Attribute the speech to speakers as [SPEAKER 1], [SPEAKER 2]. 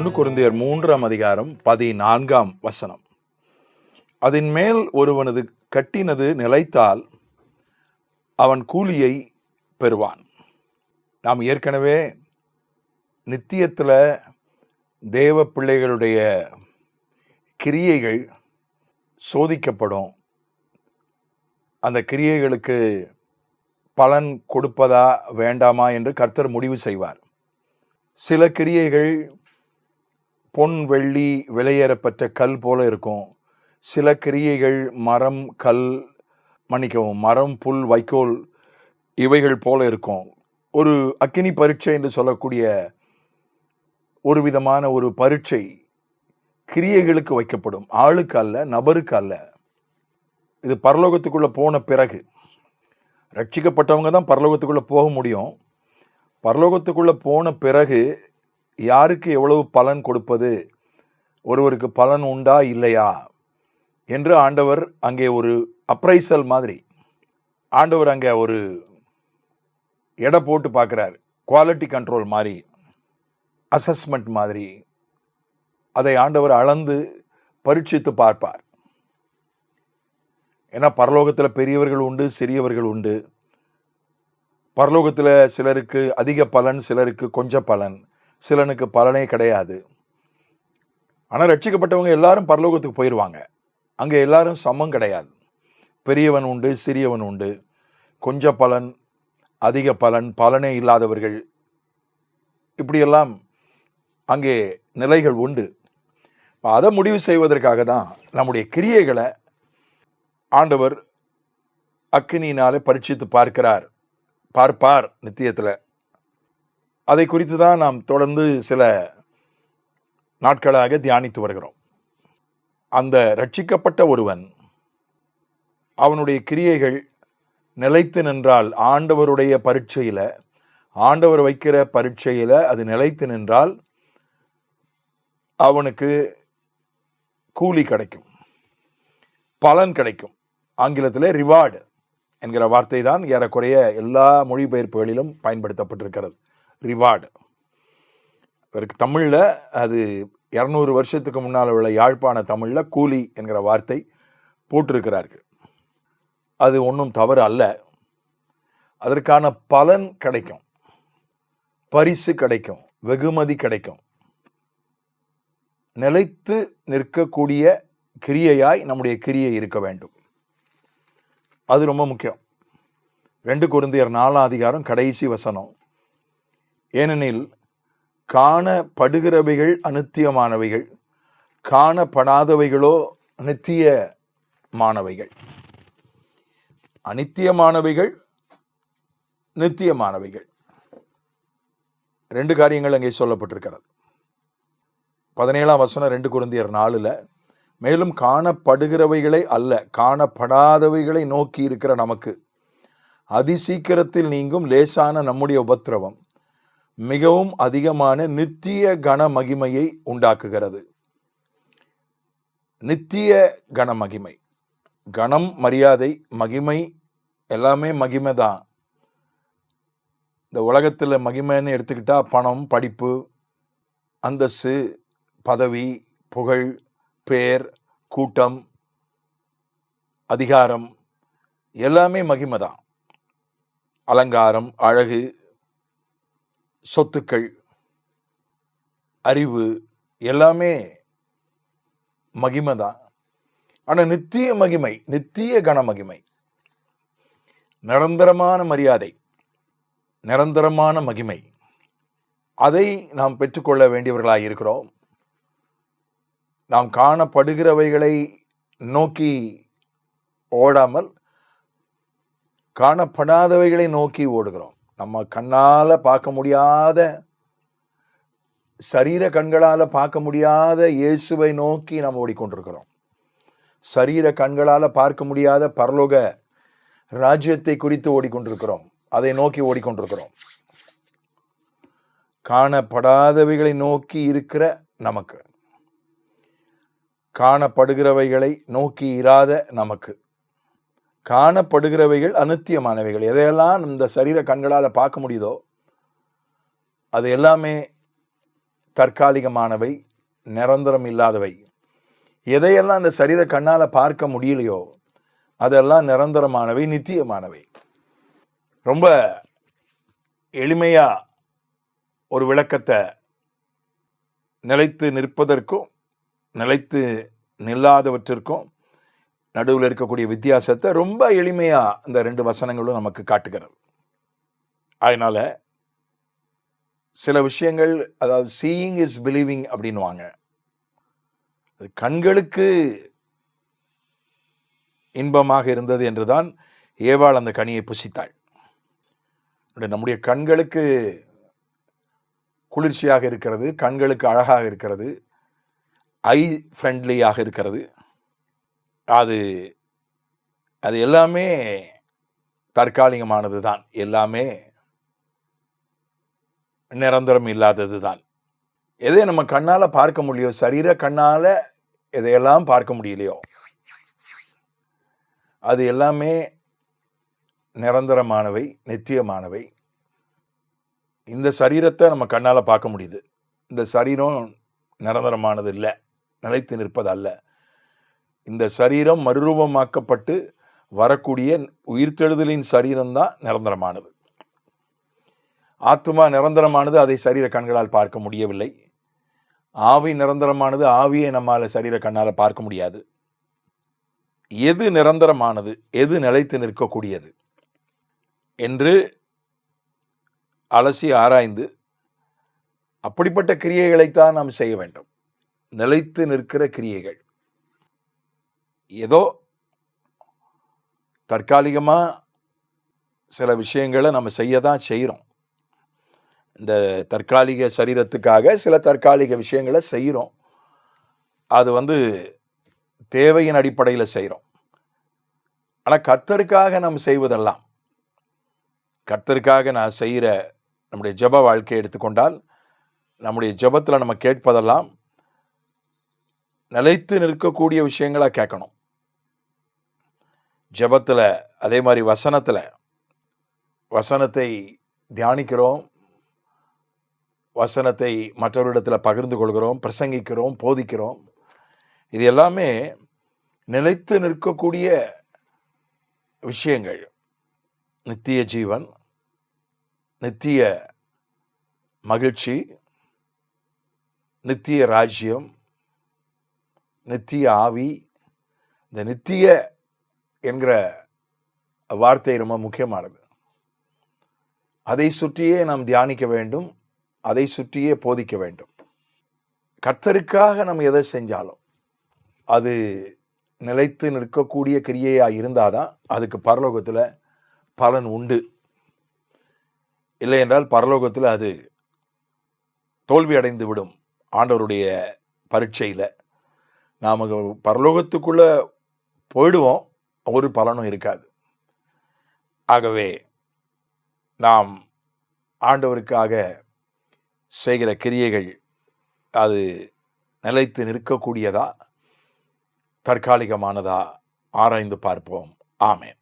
[SPEAKER 1] 1 கொரிந்தியர் 3:14 அதன் மேல் ஒருவனது கட்டினது நிலைத்தால் அவன் கூலியை பெறுவான். நாம் ஏற்கனவே நித்தியத்தில் தேவ பிள்ளைகளுடைய கிரியைகள் சோதிக்கப்படும். அந்த கிரியைகளுக்கு பலன் கொடுப்பதா வேண்டாமா என்று கர்த்தர் முடிவு செய்வார். சில கிரியைகள் பொன் வெள்ளி விலையேறப்பட்ட கல் போல இருக்கும். சில கிரியைகள் மரம் புல் வைக்கோல் இவைகள் போல இருக்கும். ஒரு அக்கினி பரீட்சை என்று சொல்லக்கூடிய ஒரு விதமான ஒரு பரீட்சை கிரியைகளுக்கு வைக்கப்படும், ஆளுக்கு அல்ல, நபருக்கு அல்ல. இது பரலோகத்துக்குள்ளே போன பிறகு ரட்சிக்கப்பட்டவங்க தான் பரலோகத்துக்குள்ளே போக முடியும். பரலோகத்துக்குள்ளே போன பிறகு யாருக்கு எவ்வளவு பலன் கொடுப்பது, ஒருவருக்கு பலன் உண்டா இல்லையா என்று ஆண்டவர் அங்கே ஒரு அப்ரைசல் மாதிரி ஆண்டவர் அங்கே ஒரு எடை போட்டு பார்க்குறார். குவாலிட்டி கண்ட்ரோல் மாதிரி, அசஸ்மெண்ட் மாதிரி அதை ஆண்டவர் அளந்து பரீட்சித்து பார்ப்பார். ஏன்னா பரலோகத்தில் பெரியவர்கள் உண்டு, சிறியவர்கள் உண்டு. பரலோகத்தில் சிலருக்கு அதிக பலன், சிலருக்கு கொஞ்சம் பலன், சிலனுக்கு பலனே கிடையாது. ஆனால் ரட்சிக்கப்பட்டவங்க எல்லாரும் பரலோகத்துக்கு போயிடுவாங்க. அங்கே எல்லாரும் சமம் கிடையாது. பெரியவன் உண்டு, சிறியவன் உண்டு, கொஞ்சம் பலன், அதிக பலன், பலனே இல்லாதவர்கள், இப்படியெல்லாம் அங்கே நிலைகள் உண்டு. அதை முடிவு செய்வதற்காக தான் நம்முடைய கிரியைகளை ஆண்டவர் அக்கினியினாலே பரீட்சித்து பார்ப்பார் நித்தியத்தில். அதை குறித்து தான் நாம் தொடர்ந்து சில நாட்களாக தியானித்து வருகிறோம். அந்த ரட்சிக்கப்பட்ட ஒருவன் அவனுடைய கிரியைகள் நிலைத்து நின்றால், ஆண்டவருடைய பரீட்சையில், ஆண்டவர் வைக்கிற பரீட்சையில் அது நிலைத்து நின்றால் அவனுக்கு கூலி கிடைக்கும், பலன் கிடைக்கும். ஆங்கிலத்தில் ரிவார்டு என்கிற வார்த்தை தான் ஏறக்குறைய எல்லா மொழிபெயர்ப்புகளிலும் பயன்படுத்தப்பட்டிருக்கிறது. ரிவார்டு. அதற்கு தமிழில் அது 200 வருஷத்துக்கு முன்னால் உள்ள யாழ்ப்பாண தமிழில் கூலி என்கிற வார்த்தை போட்டிருக்கிறார்கள். அது ஒன்றும் தவறு அல்ல. அதற்கான பலன் கிடைக்கும், பரிசு கிடைக்கும், வெகுமதி கிடைக்கும். நிலைத்து நிற்கக்கூடிய கிரியையாய் நம்முடைய கிரியை இருக்க வேண்டும். அது ரொம்ப முக்கியம். 2 கொரிந்தியர் 4 கடைசி வசனம், ஏனெனில் காணப்படுகிறவைகள் அநித்தியமானவைகள், காணப்படாதவைகளோ நித்தியமானவைகள். அநித்தியமானவைகள், நித்தியமானவைகள், 2 காரியங்கள் அங்கே சொல்லப்பட்டிருக்கிறது. 17 வசனம் 2 கொரிந்தியர் 4, மேலும் காணப்படுகிறவைகளை அல்ல, காணப்படாதவைகளை நோக்கி இருக்கிற நமக்கு அதிசீக்கிரத்தில் நீங்கும் லேசான நம்முடைய உபத்திரவம் மிகவும் அதிகமான நித்திய கன மகிமையை உண்டாக்குகிறது. நித்திய கன மகிமை, கணம், மரியாதை, மகிமை எல்லாமே மகிமை தான். இந்த உலகத்தில் மகிமைன்னு எடுத்துக்கிட்டா பணம், படிப்பு, அந்தஸ்து, பதவி, புகழ், பேர், கூட்டம், அதிகாரம் எல்லாமே மகிமை தான். அலங்காரம், அழகு, சொத்துக்கள், அறிவு எல்லாமே மகிமை தான். ஆனால் நித்திய மகிமை, நித்திய கன மகிமை, நிரந்தரமான மரியாதை, நிரந்தரமான மகிமை, அதை நாம் பெற்றுக்கொள்ள வேண்டியவர்களாக இருக்கிறோம். நாம் காணப்படுகிறவைகளை நோக்கி ஓடாமல் காணப்படாதவைகளை நோக்கி ஓடுகிறோம். நம்ம கண்ணால் பார்க்க முடியாத, சரீர கண்களால் பார்க்க முடியாத இயேசுவை நோக்கி நாம் ஓடிக்கொண்டிருக்கிறோம். சரீர கண்களால் பார்க்க முடியாத பரலோக ராஜ்யத்தை குறித்து ஓடிக்கொண்டிருக்கிறோம். அதை நோக்கி ஓடிக்கொண்டிருக்கிறோம். காணப்படாதவைகளை நோக்கி இருக்கிற நமக்கு, காணப்படுகிறவைகளை நோக்கி இராத நமக்கு, காணப்படுகிறவைகள் அநித்தியமானவைகள். எதையெல்லாம் இந்த சரீர கண்களால் பார்க்க முடியுதோ அது எல்லாமே தற்காலிகமானவை, நிரந்தரம் இல்லாதவை. எதையெல்லாம் அந்த சரீர கண்ணால் பார்க்க முடியலையோ அதெல்லாம் நிரந்தரமானவை, நித்தியமானவை. ரொம்ப எளிமையா ஒரு விளக்கத்தை நிலைத்து நிற்பதற்கும் நிலைத்து நில்லாதவற்றிற்கும் நடுவில் இருக்கக்கூடிய வித்தியாசத்தை ரொம்ப எளிமையா இந்த 2 வசனங்களும் நமக்கு காட்டுகிறது. அதனால சில விஷயங்கள், அதாவது சீயிங் இஸ் பிலீவிங் அப்படின்வாங்க. அது கண்களுக்கு இன்பமாக இருந்தது என்றுதான் ஏவாள் அந்த கனியை புசித்தாள். நம்முடைய கண்களுக்கு குளிர்ச்சியாக இருக்கிறது, கண்களுக்கு அழகாக இருக்கிறது, ஐ ஃப்ரெண்ட்லியாக இருக்கிறது. அது எல்லாமே தற்காலிகமானது தான், எல்லாமே நிரந்தரம் இல்லாதது தான். எதை நம்ம கண்ணால் பார்க்க முடியும், சரீர கண்ணால் எதையெல்லாம் பார்க்க முடியலையோ அது எல்லாமே நிரந்தரமானவை, நித்தியமானவை. இந்த சரீரத்தை நம்ம கண்ணால் பார்க்க முடியுது. இந்த சரீரம் நிரந்தரமானது இல்லை, நிலைத்து நிற்பது அல்ல. இந்த சரீரம் மறுரூபமாக்கப்பட்டு வரக்கூடிய உயிர்த்தெழுதலின் சரீரம்தான் நிரந்தரமானது. ஆத்மா நிரந்தரமானது, அதை சரீர கண்களால் பார்க்க முடியவில்லை. ஆவி நிரந்தரமானது, ஆவியை நம்மால் சரீர கண்ணால் பார்க்க முடியாது. எது நிரந்தரமானது, எது நிலைத்து நிற்கக்கூடியது என்று அலசி ஆராய்ந்து அப்படிப்பட்ட கிரியைகளைத்தான் நாம் செய்ய வேண்டும். நிலைத்து நிற்கிற கிரியைகள். ஏதோ தற்காலிகமாக சில விஷயங்களை நம்ம செய்ய தான் செய்கிறோம். இந்த தற்காலிக சரீரத்துக்காக சில தற்காலிக விஷயங்களை செய்கிறோம். அது தேவையின் அடிப்படையில் செய்கிறோம். ஆனால் கர்த்தருக்காக நாம் செய்வதெல்லாம், கர்த்தருக்காக நான் செய்கிற நம்முடைய ஜெப வாழ்க்கையை எடுத்துக்கொண்டால், நம்முடைய ஜெபத்தில் நம்ம கேட்பதெல்லாம் நிலைத்து நிற்கக்கூடிய விஷயங்களாக கேட்கணும். ஜெபத்தில் அதே மாதிரி வசனத்தை தியானிக்கிறோம், வசனத்தை மற்றவரிடத்தில் பகிர்ந்து கொள்கிறோம், பிரசங்கிக்கிறோம், போதிக்கிறோம். இது எல்லாமே நிலைத்து நிற்கக்கூடிய விஷயங்கள். நித்திய ஜீவன், நித்திய மகிழ்ச்சி, நித்திய ராஜ்யம், நித்திய ஆவி. இந்த நித்திய என்கிற வார்த்தை ரொம்ப முக்கியமானது. அதை சுற்றியே நாம் தியானிக்க வேண்டும், அதை சுற்றியே போதிக்க வேண்டும். கர்த்தருக்காக நம்ம எதை செஞ்சாலும் அது நிலைத்து நிற்கக்கூடிய கிரியையாக இருந்தால் தான் அதுக்கு பரலோகத்தில் பலன் உண்டு. இல்லை என்றால் பரலோகத்தில் அது தோல்வி அடைந்து விடும். ஆண்டவருடைய பரீட்சையில் நாம் பரலோகத்துக்குள்ளே போயிடுவோம், ஒரு பலனும் இருக்காது. ஆகவே நாம் ஆண்டவருக்காக செய்கிற கிரியைகள் அது நிலைத்து நிற்கக்கூடியதா, தற்காலிகமானதா ஆராய்ந்து பார்ப்போம். ஆமென்.